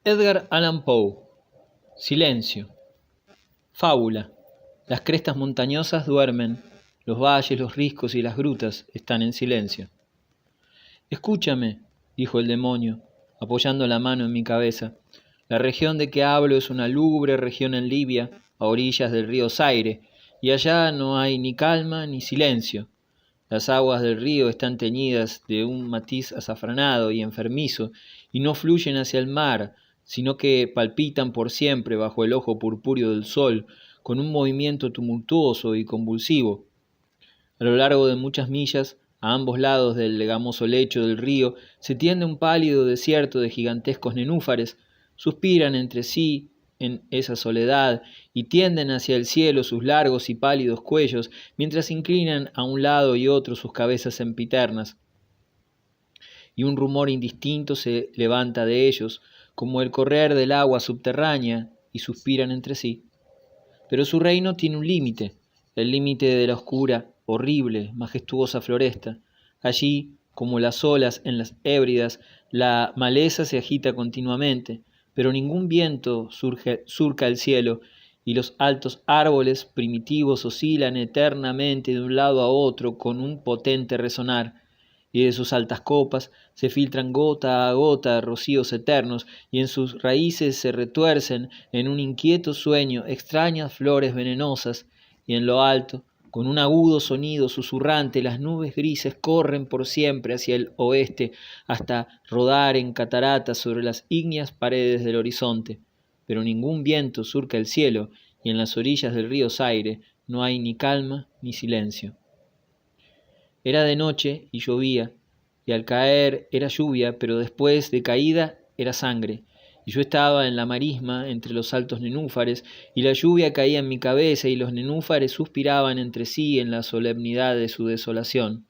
Edgar Allan Poe. Silencio. Fábula. Las crestas montañosas duermen, los valles, los riscos y las grutas están en silencio. Escúchame, dijo el demonio, apoyando la mano en mi cabeza. La región de que hablo es una lúgubre región en Libia, a orillas del río Zaire, y allá no hay ni calma ni silencio. Las aguas del río están teñidas de un matiz azafranado y enfermizo, y no fluyen hacia el mar, sino que palpitan por siempre bajo el ojo purpúreo del sol, con un movimiento tumultuoso y convulsivo. A lo largo de muchas millas, a ambos lados del legamoso lecho del río, se tiende un pálido desierto de gigantescos nenúfares, suspiran entre sí en esa soledad y tienden hacia el cielo sus largos y pálidos cuellos, mientras inclinan a un lado y otro sus cabezas sempiternas. Y un rumor indistinto se levanta de ellos, como el correr del agua subterránea, y suspiran entre sí. Pero su reino tiene un límite, el límite de la oscura, horrible, majestuosa floresta. Allí, como las olas en las Hébridas, la maleza se agita continuamente, pero ningún viento surca el cielo, y los altos árboles primitivos oscilan eternamente de un lado a otro con un potente resonar, y de sus altas copas se filtran gota a gota rocíos eternos, y en sus raíces se retuercen en un inquieto sueño extrañas flores venenosas, y en lo alto, con un agudo sonido susurrante, las nubes grises corren por siempre hacia el oeste, hasta rodar en cataratas sobre las ígneas paredes del horizonte. Pero ningún viento surca el cielo, y en las orillas del río Zaire no hay ni calma ni silencio. Era de noche y llovía, y al caer era lluvia, pero después de caída era sangre, y yo estaba en la marisma entre los altos nenúfares, y la lluvia caía en mi cabeza, y los nenúfares suspiraban entre sí en la solemnidad de su desolación.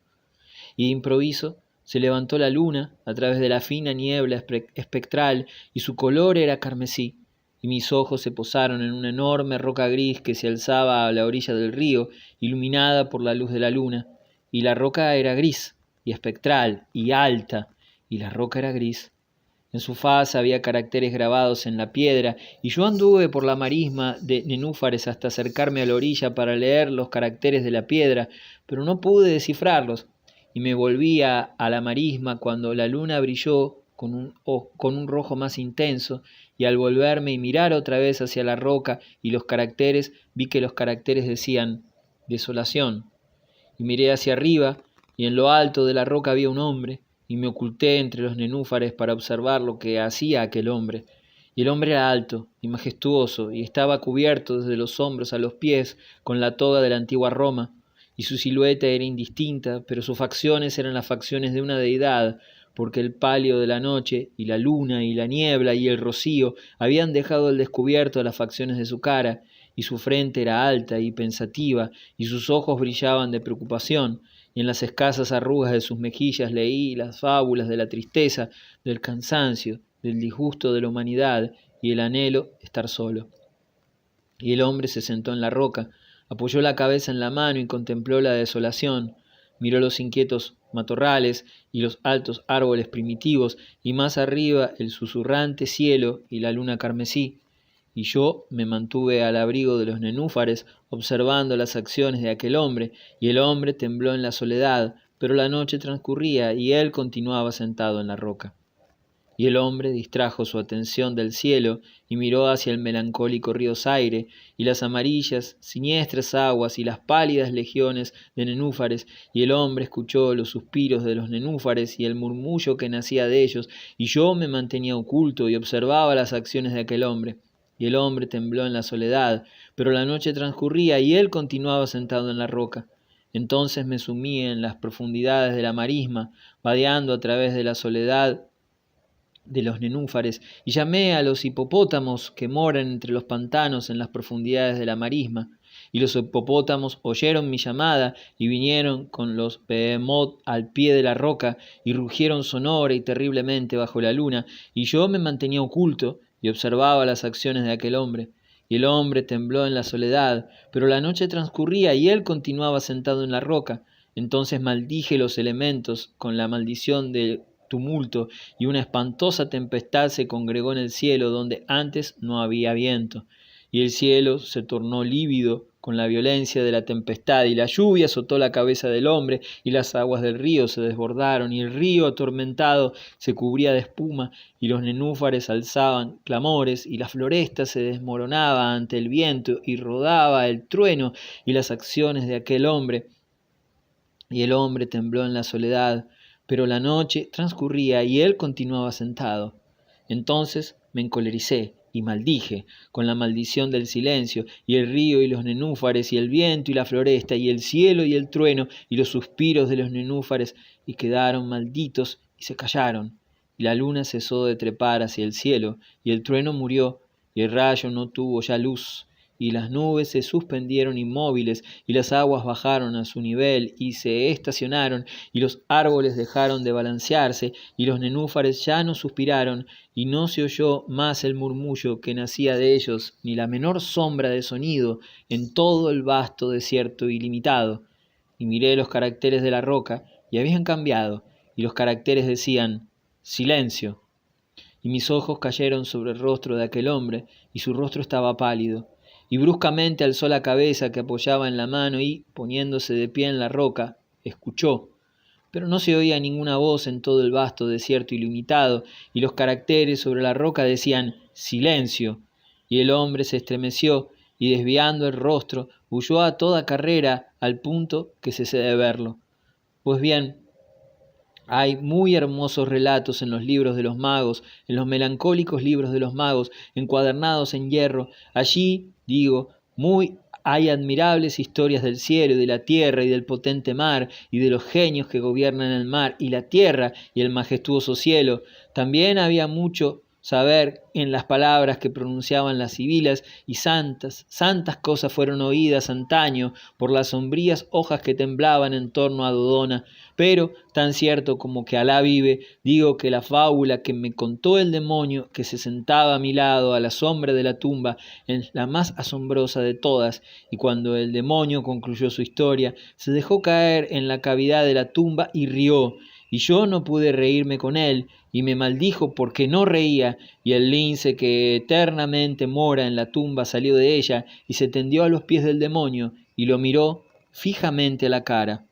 Y de improviso se levantó la luna a través de la fina niebla espectral, y su color era carmesí, y mis ojos se posaron en una enorme roca gris que se alzaba a la orilla del río, iluminada por la luz de la luna. Y la roca era gris, y espectral, y alta, y la roca era gris. En su faz había caracteres grabados en la piedra, y yo anduve por la marisma de nenúfares hasta acercarme a la orilla para leer los caracteres de la piedra, pero no pude descifrarlos, y me volví a la marisma cuando la luna brilló con un rojo más intenso, y al volverme y mirar otra vez hacia la roca y los caracteres, vi que los caracteres decían desolación. Y miré hacia arriba, y en lo alto de la roca había un hombre, y me oculté entre los nenúfares para observar lo que hacía aquel hombre. Y el hombre era alto y majestuoso, y estaba cubierto desde los hombros a los pies con la toga de la antigua Roma, y su silueta era indistinta, pero sus facciones eran las facciones de una deidad, porque el palio de la noche, y la luna, y la niebla, y el rocío habían dejado al descubierto las facciones de su cara, y su frente era alta y pensativa, y sus ojos brillaban de preocupación, y en las escasas arrugas de sus mejillas leí las fábulas de la tristeza, del cansancio, del disgusto de la humanidad y el anhelo de estar solo. Y el hombre se sentó en la roca, apoyó la cabeza en la mano y contempló la desolación, miró los inquietos matorrales y los altos árboles primitivos, y más arriba el susurrante cielo y la luna carmesí, y yo me mantuve al abrigo de los nenúfares, observando las acciones de aquel hombre, y el hombre tembló en la soledad, pero la noche transcurría y él continuaba sentado en la roca. Y el hombre distrajo su atención del cielo y miró hacia el melancólico río Zaire, y las amarillas, siniestras aguas y las pálidas legiones de nenúfares, y el hombre escuchó los suspiros de los nenúfares y el murmullo que nacía de ellos, y yo me mantenía oculto y observaba las acciones de aquel hombre. Y el hombre tembló en la soledad, pero la noche transcurría y él continuaba sentado en la roca. Entonces me sumí en las profundidades de la marisma, vadeando a través de la soledad de los nenúfares, y llamé a los hipopótamos que moran entre los pantanos en las profundidades de la marisma. Y los hipopótamos oyeron mi llamada y vinieron con los behemoth al pie de la roca y rugieron sonora y terriblemente bajo la luna, y yo me mantenía oculto y observaba las acciones de aquel hombre. Y el hombre tembló en la soledad, pero la noche transcurría y él continuaba sentado en la roca. Entonces maldije los elementos con la maldición de tumulto, y una espantosa tempestad se congregó en el cielo donde antes no había viento. Y el cielo se tornó lívido con la violencia de la tempestad, y la lluvia azotó la cabeza del hombre, y las aguas del río se desbordaron, y el río atormentado se cubría de espuma, y los nenúfares alzaban clamores, y la floresta se desmoronaba ante el viento, y rodaba el trueno y las acciones de aquel hombre. Y el hombre tembló en la soledad, pero la noche transcurría y él continuaba sentado. Entonces me encolericé y maldije con la maldición del silencio, y el río y los nenúfares, y el viento y la floresta, y el cielo y el trueno, y los suspiros de los nenúfares, y quedaron malditos y se callaron. Y la luna cesó de trepar hacia el cielo, y el trueno murió, y el rayo no tuvo ya luz, y las nubes se suspendieron inmóviles, y las aguas bajaron a su nivel y se estacionaron, y los árboles dejaron de balancearse, y los nenúfares ya no suspiraron, y no se oyó más el murmullo que nacía de ellos, ni la menor sombra de sonido en todo el vasto desierto ilimitado. Y miré los caracteres de la roca, y habían cambiado, y los caracteres decían: silencio. Y mis ojos cayeron sobre el rostro de aquel hombre, y su rostro estaba pálido. Y bruscamente alzó la cabeza que apoyaba en la mano y, poniéndose de pie en la roca, escuchó. Pero no se oía ninguna voz en todo el vasto desierto ilimitado, y los caracteres sobre la roca decían: silencio. Y el hombre se estremeció, y desviando el rostro, huyó a toda carrera al punto que cesé de verlo. Pues bien, hay muy hermosos relatos en los libros de los magos, en los melancólicos libros de los magos, encuadernados en hierro. Allí, digo, hay admirables historias del cielo y de la tierra y del potente mar y de los genios que gobiernan el mar y la tierra y el majestuoso cielo. También había mucho saber en las palabras que pronunciaban las sibilas, y santas cosas fueron oídas antaño por las sombrías hojas que temblaban en torno a Dodona. Pero, tan cierto como que Alá vive, digo que la fábula que me contó el demonio, que se sentaba a mi lado a la sombra de la tumba, es la más asombrosa de todas, y cuando el demonio concluyó su historia, se dejó caer en la cavidad de la tumba y rió, y yo no pude reírme con él, y me maldijo porque no reía, y el lince que eternamente mora en la tumba salió de ella, y se tendió a los pies del demonio, y lo miró fijamente a la cara.